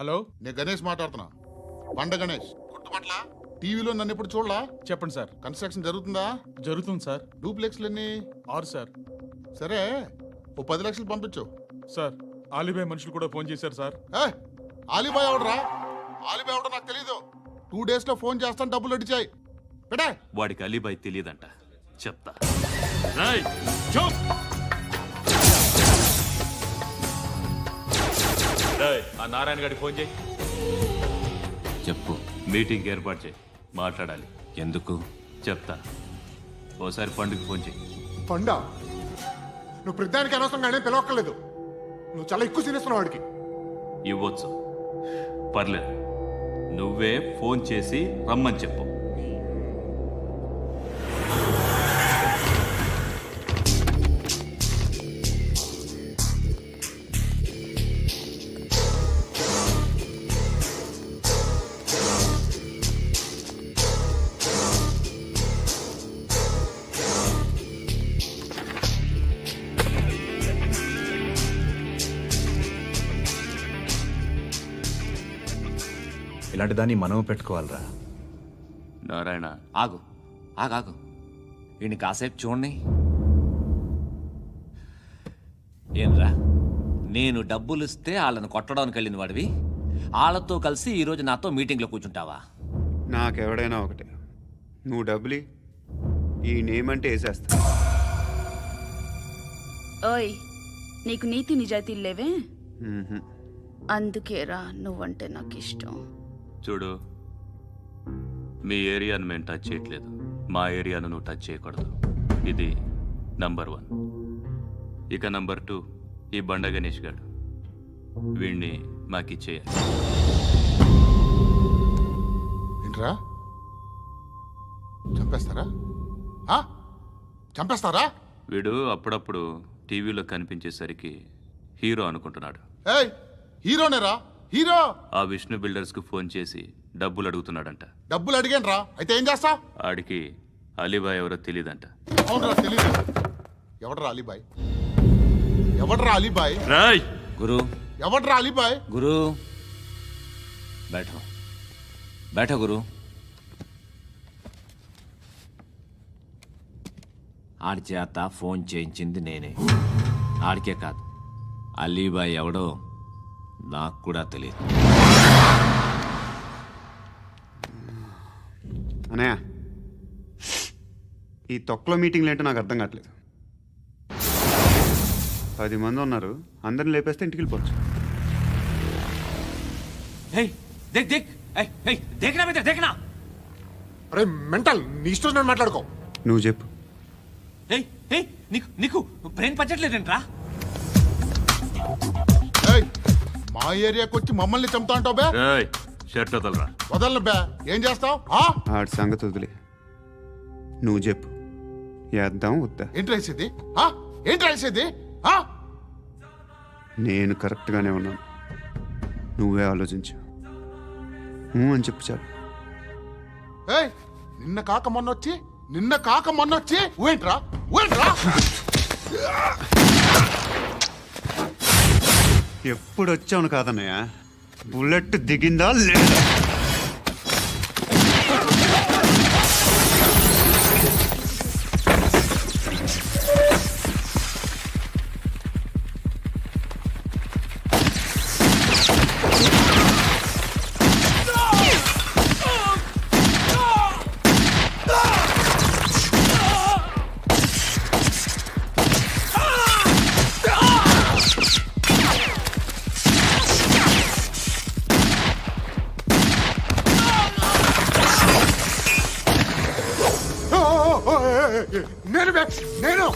Hello, నేను గణేష్ మాట్లాడుతున్నా. బండ గణేష్ గుర్తుపట్ల. టీవీలో నన్ను ఎప్పుడు చూడలా? చెప్పండి సార్. కన్స్ట్రక్షన్ జరుగుతుందా? జరుగుతుంది సార్. డూప్లెక్స్లు ఎన్ని? 6 సార్. సరే, ఓ 10 లక్షలు పంపించు. సార్, ఆలిబాయ్ మనుషులు కూడా ఫోన్ చేశారు సార్. ఆలిబాయ్ ఎవడరా? ఆలిబాయ్ ఎవడో నాకు తెలీదు. 2 days లో ఫోన్ చేస్తాను, డబ్బులు అడిచాయి పెడే. వాడికి అలీబాయ్ తెలియదంట, చెప్తా. ఆ నారాయణ గారికి ఫోన్ చేయి. చెప్పు. మీటింగ్ ఏర్పాటు చేయి, మాట్లాడాలి. ఎందుకు? చెప్తా. ఓసారి పండుగ ఫోన్ చేయి. పండ నువ్వు ప్రతిదానికి అనవసరంగానే పిలవక్కర్లేదు. నువ్వు చాలా ఎక్కువ సీనిస్తున్నావు వాడికి. ఇవ్వచ్చు, పర్లేదు. నువ్వే ఫోన్ చేసి రమ్మని చెప్పు. ఇలాంటి దాన్ని మనం పెట్టుకోవాలరా. నారాయణ, ఆగు ఆగాగు. వీడిని కాసేపు చూడండి. ఏంరా, నేను డబ్బులు ఇస్తే వాళ్ళని కొట్టడానికి వెళ్ళిన వాడివి, వాళ్ళతో కలిసి ఈరోజు నాతో మీటింగ్లో కూర్చుంటావా? నాకెవడైనా ఒకటే. నువ్వు డబ్బులి, ఈ నేమ్ అంటే వేసేస్తా. ఓయ్, నీకు నీతి నిజాయితీలు లేవే? మ్మ్హ్మ్. అందుకేరా నువ్వంటే నాకు ఇష్టం. చూడు, మీ ఏరియాను మేము టచ్ చేయట్లేదు, మా ఏరియాను నువ్వు టచ్ చేయకూడదు. ఇది నంబర్ 1. ఇక నంబర్ 2, ఈ బండ గణేష్ గారు. వీణ్ణి మాకిచ్చేయాలి. ఏంట్రా, చంపేస్తారా? చంపేస్తారా? వీడు అప్పుడప్పుడు టీవీలో కనిపించేసరికి హీరో అనుకుంటున్నాడు. ఏయ్, హీరోనేరా, హీరో. ఆ విష్ణు బిల్డర్స్కు ఫోన్ చేసి డబ్బులు అడుగుతున్నాడంట. డబ్బులు అడిగాను రా, అయితే ఏం చేస్తా? ఆడికి అలీబాయ్ ఎవరో తెలియదంట. అవునరా, తెలీదు. ఎవడరా అలీబాయ్? ఎవడరా అలీబాయ్? రాయ్ గురు, ఎవడరా అలీబాయ్? గురు బైఠో బైఠో గురు. ఆడి చేత ఫోన్ చేయించింది నేనే. ఆడికే కాదు, అలీబాయ్ ఎవడో నాకు కూడా తెలియదు. అనయ్య, ఈ తొక్కలో మీటింగ్లు ఏంటో నాకు అర్థం కావట్లేదు. 10 మంది ఉన్నారు, అందరిని లేపేస్తే ఇంటికి వెళ్ళిపోవచ్చు. देखना అరే మెంటల్, నీ ఇష్టం నేను మాట్లాడుకో. నువ్వు చెప్పు. నీకు బ్రెయిన్ పచ్చట్లేదంట్రా? ఏయ్, మా ఏరియాకి వచ్చి మమ్మల్ని చంపుతా అంటావు బే? రాయ్, షర్ట్ వదలరా. వదలను బే. ఏం చేస్తావు? ఆడి సంగతి వదిలే, నువ్వు చెప్పు. వేద్దాం వద్దా? ఏంటి రాసేది? ఏంటి రాసేది? నేను కరెక్ట్గానే ఉన్నాను, నువ్వే ఆలోచించు. అని చెప్పు చాలు. ఏయ్, నిన్న కాక మొన్నొచ్చి ఊయంట్రా. ఎప్పుడు వచ్చావును కాదన్నయ్య, బుల్లెట్ దిగిందా లేదా? నేను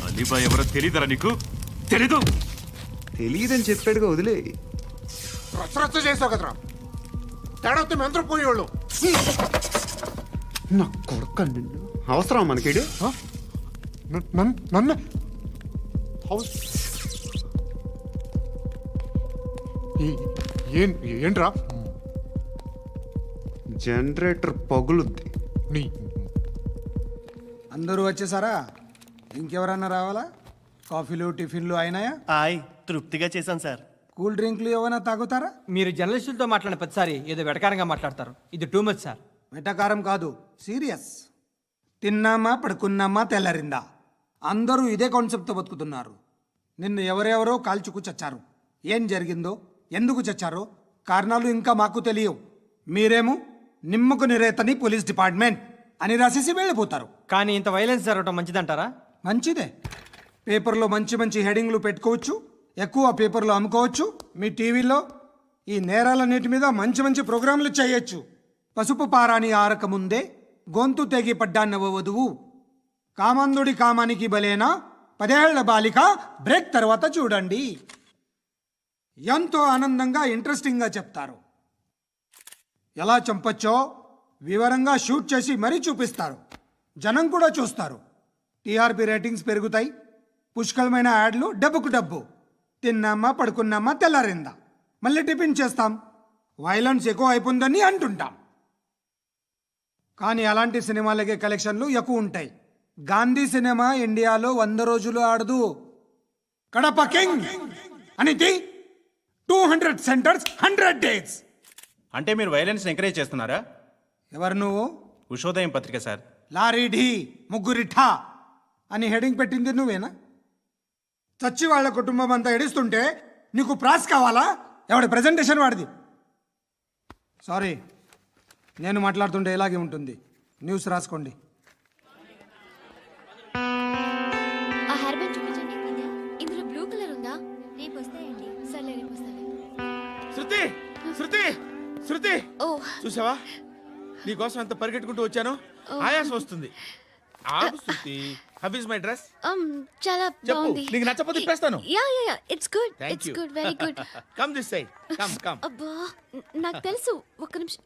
అలీబాయ్ ఎవరో తెలీదరా నీకు? తెలీదు? తెలియదని చెప్పాడుగా, వదిలే. రచ్చ చేసావు కదరా. తేడా వస్తే మెంతరం పోయేవాళ్ళు. నా కొడుకు నిన్ను అవసరం మనకిడు నన్ను హౌస్ ఏంట్రా జనరేటర్ పగులుద్ది. నీ అందరూ వచ్చేసారా? ఇంకెవరన్నా రావాలా? కాఫీలు టిఫిన్లు అయినాయా? తృప్తిగా చేశాను సార్. కూల్ డ్రింక్లు ఏమైనా తాగుతారా? మీరు జర్నలిస్టులతో మాట్లాడిన ప్రతిసారి ఏదో వెటకారంగా మాట్లాడతారు. ఇది టూ మచ్ సార్. వెటకారం కాదు, సీరియస్. తిన్నామా పడుకున్నామా తెల్లరిందా, అందరూ ఇదే కాన్సెప్ట్తో బతుకుతున్నారు. నిన్ను ఎవరెవరో కాల్చుకు చచ్చారు. ఏం జరిగిందో, ఎందుకు చచ్చారో కారణాలు ఇంకా మాకు తెలియవు. మీరేమో నిమ్మకు నిరేతని పోలీస్ డిపార్ట్మెంట్ అని రాసేసి వెళ్ళిపోతారు. కానీ ఇంత వైలెన్స్ జరగడం మంచిదంటారా? మంచిదే. పేపర్లో మంచి మంచి హెడింగ్లు పెట్టుకోవచ్చు, ఎక్కువ పేపర్లు అమ్ముకోవచ్చు. మీ టీవీలో ఈ నేరాలన్నిటి మీద మంచి మంచి ప్రోగ్రాంలు చేయొచ్చు. పసుపు పారాని ఆరక ముందే గొంతు తెగి పడ్డాన్నవ వధువు, కామందుడి కామానికి బలేనా 10 ఏళ్ల బాలిక బ్రేక్ తర్వాత చూడండి. ఎంతో ఆనందంగా ఇంట్రెస్టింగ్గా చెప్తారు. ఎలా చంపచ్చో వివరంగా షూట్ చేసి మరీ చూపిస్తారు. జనం కూడా చూస్తారు. టీఆర్పీ రేటింగ్స్ పెరుగుతాయి. పుష్కలమైన యాడ్లు, డబ్బుకు డబ్బు. తిన్నామా పడుకున్నామా తెల్లారిందా, మళ్ళీ టిఫిన్ చేస్తాం. వైలెన్స్ ఎక్కువ అయిపోయిందని అంటుంటాం. కానీ అలాంటి సినిమాలకే కలెక్షన్లు ఎక్కువ ఉంటాయి. గాంధీ సినిమా ఇండియాలో 100 రోజులు ఆడదు. కడప కింగ్ అనితి 200 సెంటర్స్ 100 డేస్. అంటే మీరు వైలెన్స్ ఎంకరేజ్ చేస్తున్నారా? ఎవరు నువ్వు? ఉషోదయం పత్రిక సార్. లారీ ఢీ ముగ్గురిఠా అని హెడింగ్ పెట్టింది నువ్వేనా? చచ్చి వాళ్ళ కుటుంబం అంతా ఎడుస్తుంటే నీకు ప్రాస్ కావాలా? ఎవడి ప్రజెంటేషన్ వాడిది. సారీ, నేను మాట్లాడుతుంటే ఇలాగే ఉంటుంది. న్యూస్ రాసుకోండి. ఆ హెయిర్ బ్యాండ్ చూపించండి. ఇందులో బ్లూ కలర్ ఉందా? రేపు వస్తాయండి. సర్లే, రేపు వస్తాను. శృతి శృతి శృతి, ఓ చూసావా నీకోసం ఎంత పరిగెట్టుకుంటూ వచ్చాను. ఆయాసం వస్తుంది. ఆగు Shruti. How is my dress? చాలా చెప్పు. బాగుంది. నీకు నచ్చకపోతే తిప్పేస్తాను. Yeah yeah yeah, it's good. Thank it's you. Good, very good. Come this side. Come come. అబ్బా, నాకు తెలుసు. ఒక్క నిమిషం.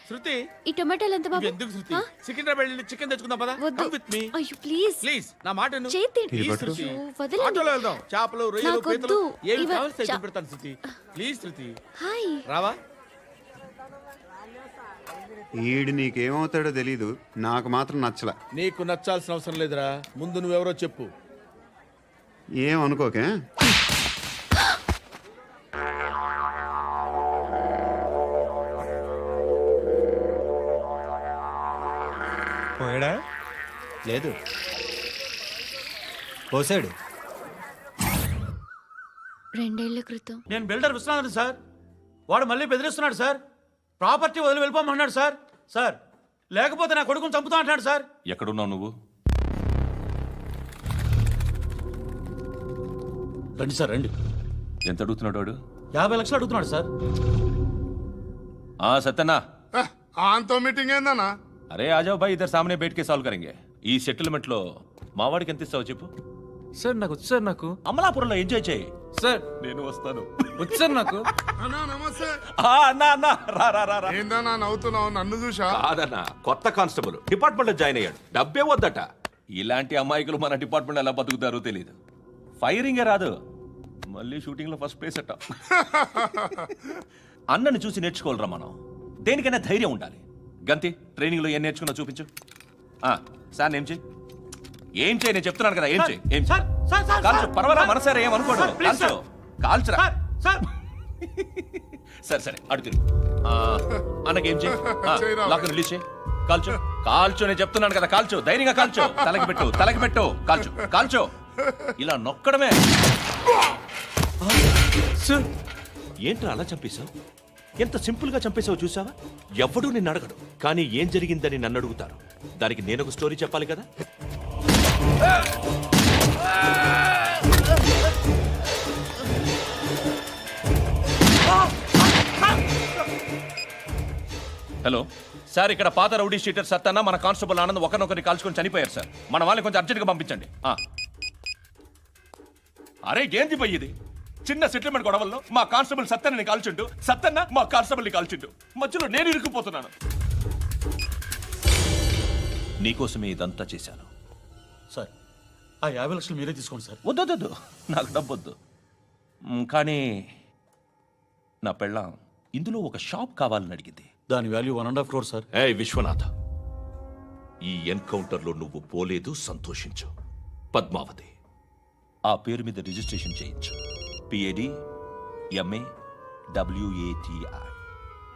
శృతి, ఈ టొమాటోలు ఎంత బాబు? ఎందుకు శృతి? సికింద్రాబాద్ వెళ్ళి చికెన్ తెచ్చుకుందాం పదా. వద్దు. కమ్ విత్ మీ అయ్యో ప్లీజ్ ప్లీజ్. నా మాట విను. చేతి Please, శృతి. వదలండి. ఆటోలో వెళ్దాం. చేపలు, రొయ్యలు, నాకు పీతలు వద్దు. ఏమి ఇవ- కావాలి చా- పెడతాను శృతి. Please Shruti. హాయ్. రావా? ఈడు నీకేమవుతాడో తెలీదు, నాకు మాత్రం నచ్చలా. నీకు నచ్చాల్సిన అవసరం లేదురా. ముందు నువ్వెవరో చెప్పు. ఏం అనుకోకే. పోయాడా? లేదు, పోసాడు. 2 ఏళ్ల క్రితం నేను బిల్డర్ విశ్వనాథన్ సార్. వాడు మళ్ళీ బెదిరిస్తున్నాడు సార్. ప్రాపర్టీ వదిలి వెళ్ళిపోమన్నాడు సార్. సార్, లేకపోతే నా కొడుకుని చంపుతా అంటున్నాడు సార్. ఎక్కడున్నావు నువ్వు? రండి సార్, రండి. ఎంత అడుగుతున్నాడు వాడు? 50 లక్షలు అడుగుతున్నాడు సార్. సత్యనా, ఆంతో మీటింగ్ ఏందన్నా? అరే ఆజావ్ భాయ్, ఇద్దరు సామనే బయటకే సాల్వ్ కరెంగే. ఈ సెటిల్మెంట్ లో మావాడికి ఎంత ఇస్తావు చెప్పు. సార్ నాకు వచ్చు సార్. నాకు అమలాపురంలో ఎంజాయ్ చేయి సార్. నేను వస్తాను. వచ్చు సార్ నాకు. అన్నా నమస్తే. అన్నా అన్నా, రా రా రా రా. ఏందన్నా నవ్వుతున్నావు? నన్ను చూసా? కాదన్నా, కొత్త కానిస్టేబుల్ డిపార్ట్మెంట్ లో జాయిన్ అయ్యాడు. డబ్బే వద్దట. ఇలాంటి అమాయకులు మన డిపార్ట్మెంట్ ఎలా బతుకుతారో తెలియదు. ఫైరింగే రాదు, మళ్ళీ షూటింగ్ లో ఫస్ట్ ప్లేస్ అట్ట. అన్నని చూసి నేర్చుకోవాలరా మనం. దేనికైనా ధైర్యం ఉండాలి. గంతి, ట్రైనింగ్ లో ఏం నేర్చుకున్నా చూపించు. సార్ ఏం చేయి, ఏం చేయి, నేను చెప్తున్నాను కదా. ఏం చేయి, ఏం సార్, సార్, సార్, కాల్చు. సార్. పర్వాలా, మనసారా ఏమనుకోడు. సార్, ప్లీజ్ కాల్చు, కాల్చురా. Sir, sir. సరే సరే, అడు తిరుగు. అన్నకేం చేయి, చేయరా. లాక్ రిలీజ్ చేయి. కాల్చు, కాల్చు. నేను చెప్తున్నాను కదా, కాల్చు. ధైర్యంగా కాల్చు. తలకి పెట్టు, తలకి పెట్టు. కాల్చు, కాల్చు. ఇలా నొక్కడమే. సార్, ఏంట్రా అలా చంపేశావు? ఎంత సింపుల్ గా చంపేశావు చూసావా? ఎవ్వడూ నిన్ను అడగడు, కానీ ఏం జరిగిందని నన్ను అడుగుతారు. దానికి నేను ఒక స్టోరీ చెప్పాలి కదా. హలో సార్, ఇక్కడ పాత రౌడీ షీటర్ సత్తన్న, మన కానిస్టేబుల్ ఆనంద్ ఒకరినొకరిని కాల్చుకొని చనిపోయారు సార్. మన వాళ్ళని కొంచెం అర్జెంట్గా పంపించండి. అరే ఏంది పోయి ఇది? చిన్న సెటిల్మెంట్ గొడవల్లో మా కానిస్టేబుల్ సత్తన్నని కాల్చుంటూ సత్తన్న మా కానిస్టేబుల్ని కాల్చుంటూ మధ్యలో నేను ఇరుక్కుపోతున్నాను. నీకోసమే ఇదంతా చేశాను. సార్ ఆ 50 లక్షలు మీరే తీసుకోండి సార్. వద్దొద్దు, నాకు డబ్బొద్దు. కానీ నా పెళ్ళాం ఇందులో ఒక షాప్ కావాలని అడిగింది. దాని వాల్యూ 1.5 crore సార్. ఏ విశ్వనాథ, ఈ ఎన్కౌంటర్లో నువ్వు పోలేదు, సంతోషించు. పద్మావతి ఆ పేరు మీద రిజిస్ట్రేషన్ చేయించు. PAD MA WATI.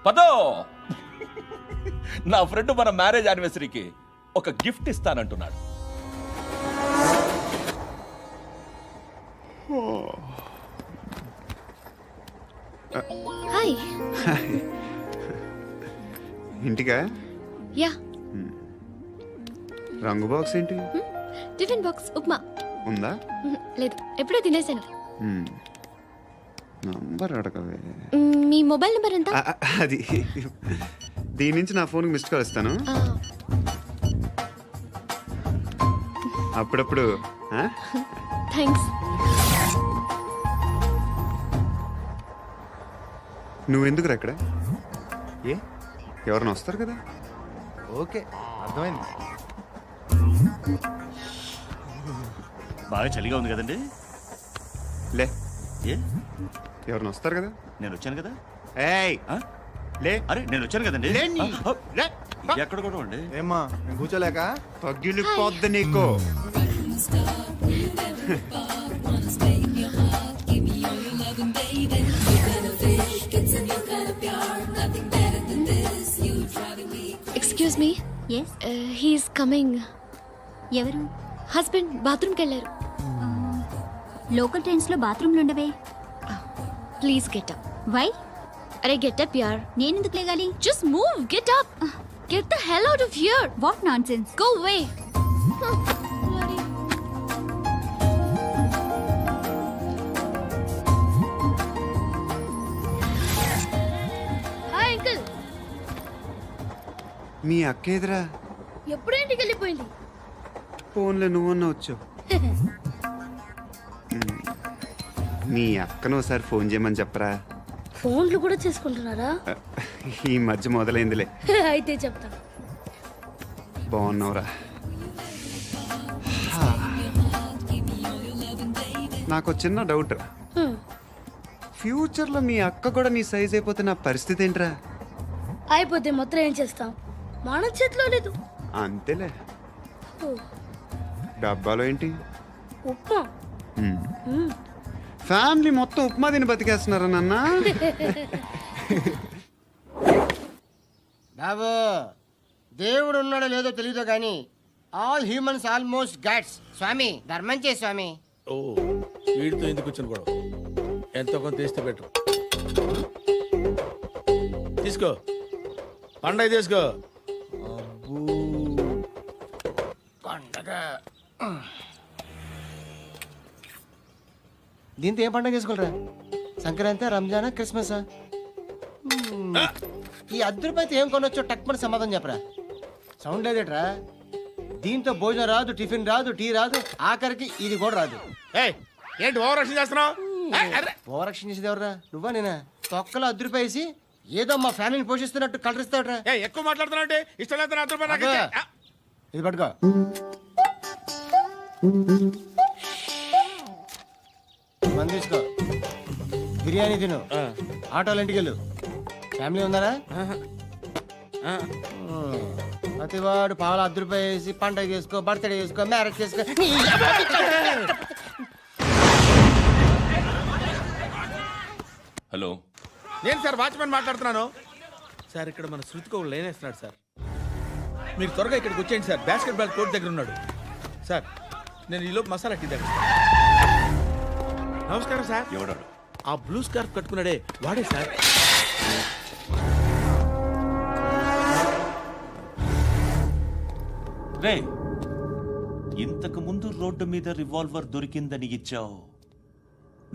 పదో, నా ఫ్రెండ్ మన మ్యారేజ్ యానివర్సరీకి ఒక గిఫ్ట్ ఇస్తానంటున్నాడు. హాయ్. ఇంటికా? యా. రంగు బాక్స్ ఏంటి? Tiffin box upma. ఉందా? లేదు, ఎప్పుడో తినేసాను. నంబర్ అడగవే. మీ మొబైల్ నెంబర్ ఎంత? అది దీని నుంచి నా ఫోన్కి మిస్డ్ కాల్ ఇస్తాను. అప్పుడప్పుడు. థ్యాంక్స్. నువ్వెందుకు అక్కడ? ఏ ఎవరైనా వస్తారు కదా? ఓకే, అర్థమైంది. బాగా చలిగా ఉంది కదండి. లే, ఏ ఎవరైనా వస్తారు కదా? నేను వచ్చాను కదా. ఏయ్ లే. అరే నేను వచ్చాను కదండి. లే. ఎక్కడ కూడా అండి. ఏమ్మా నేను కూర్చోలేక? పగిలిపోద్ది నీకు. Excuse me. Yes. He's coming. ఎవరు? హస్బెండ్ బాత్రూమ్కి వెళ్ళారు. లోకల్ ట్రైన్స్లో బాత్రూమ్లు ఉండవే. Please get up. వై? అరే గెట్ అప్ యార్. నేనెందుకు లేగాలి? Just move, get up. Get the hell out of here. What nonsense. Go away. Hi uncle. మీ అక్క ఎదురా? ఎప్పుడు ఇంటికి వెళ్ళిపోయింది? ఫోన్లో నువ్వన్నా వచ్చావు. మీ అక్కను ఒకసారి ఫోన్ చేయమని చెప్పరా. ఫోన్లు కూడా చేసుకుంటున్నారా? ఈ మధ్య మొదలైందిలే. అయితే చెప్తా. బాగున్నావురా? నాకు చిన్న డౌట్ రా. ఫ్యూచర్లో మీ అక్క కూడా నీ సైజ్ అయిపోతే నా పరిస్థితి ఏంట్రా? అయిపోతే మొత్తం ఏం చేస్తాం? మన చేతిలో లేదు. అంతేలే. డబ్బాలో ఏంటి? ఉప్మా. ఫ్యామిలీ మొత్తం ఉప్మా తిని బతికేస్తున్నారా నాన్న? బాబు, దేవుడు ఉన్నాడో లేదో తెలియదు కానీ ఆల్ హ్యూమన్స్ ఆల్మోస్ట్ గాడ్స్. స్వామి ధర్మం చే స్వామి. ఓ వీడితో ఎందుకు వచ్చిన గొడవ? ఎంతో కొంత తీస్తే పెట్టు. తీసుకో, పండగ తీసుకో. పండగ. దీంతో ఏం పండగ చేసుకోలేరా? సంక్రాంతి, రంజానా, క్రిస్మసా? ఈ ₹10 ఏం కొనొచ్చో టక్మని సమాధానం చెప్పరా. సౌండ్ లేదేట్రా? దీంతో భోజనం రాదు, టిఫిన్ రాదు, టీ రాదు, ఆఖరికి ఇది కూడా రాదు. ఏంటి ఓవర్ యాక్షన్ చేస్తున్నావు? ఓవర్ యాక్షన్ చేసేది ఎవరా? నువ్వా నేనా? తొక్కలో ₹10 వేసి ఏదో మా ఫ్యామిలీని పోషిస్తున్నట్టు కలరిస్తావుట్రా. ఎక్కువ మాట్లాడుతున్నావు. ఇష్టం లేదు అబ్బా, ఇది పట్టుకో. మంది తీసుకో, బిర్యానీ తిను, ఆటోలు ఇంటికి వెళ్ళు. ఫ్యామిలీ ఉందారా? ప్రతివాడు పావులు ₹10 వేసి పండగ చేసుకో, బర్త్డే చేసుకో, మ్యారేజ్ చేసుకో. హలో, నేను సార్ వాచ్మెన్ మాట్లాడుతున్నాను. సార్ ఇక్కడ మన శృతికో లేనేస్తున్నాడు సార్. మీరు త్వరగా ఇక్కడికి వచ్చేయండి సార్. బాస్కెట్ బాల్ కోర్ట్ దగ్గర ఉన్నాడు సార్. నేను ఈలోపు మసాలా టీ దగ్గర. నమస్కారం సార్. ఎవడాడు? ఆ బ్లూ స్కార్ఫ్ కట్టుకున్నాడే వాడే సార్. రే, ఇంతకు ముందు రోడ్డు మీద రివాల్వర్ దొరికిందని ఇచ్చావు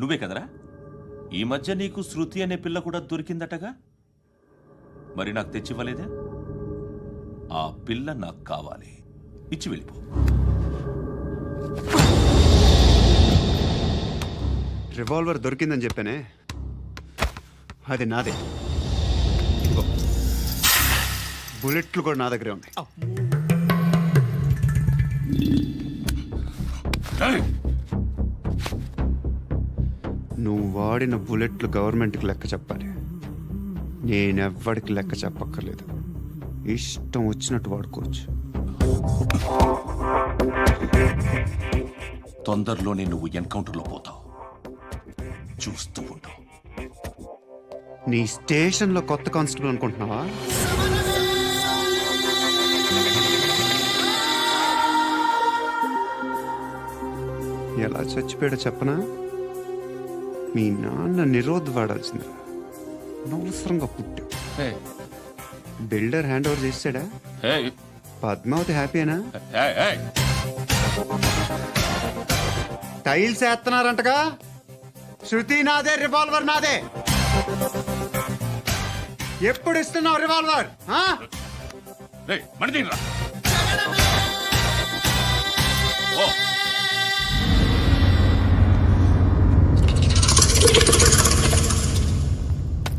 నువ్వే కదరా? ఈ మధ్య నీకు శృతి అనే పిల్ల కూడా దొరికిందటగా? మరి నాకు తెచ్చివ్వలేదే? ఆ పిల్ల నాకు కావాలి, ఇచ్చి వెళ్ళిపో. రివాల్వర్ దొరికిందని చెప్పానే అది నాదే ఇదిగో. బుల్లెట్లు కూడా నా దగ్గరే ఉన్నాయి. నువ్వు వాడిన బుల్లెట్లు గవర్నమెంట్కి లెక్క చెప్పాలి. నేనెవ్వడికి లెక్క చెప్పక్కర్లేదు. ఇష్టం వచ్చినట్టు వాడుకోవచ్చు. తొందరలోనే నువ్వు ఎన్కౌంటర్లో పోతావు, చూస్తూ ఉంటావు. నీ స్టేషన్లో కొత్త కానిస్టేబుల్ అనుకుంటున్నావా? ఎలా చచ్చిపోయాడో చెప్పనా? మీ నాన్న నిరోధ్ వాడాల్సింది. అనవసరంగా పుట్టావు. బిల్డర్ హ్యాండ్ ఓవర్ చేసాడా? పద్మావతి హ్యాపీనా? టైల్స్ వేస్తున్నారంటగా. శృతి నాదే, రివాల్వర్ నాదే. ఎప్పుడు ఇస్తున్నావు రివాల్వర్? మణిదీన్ రా.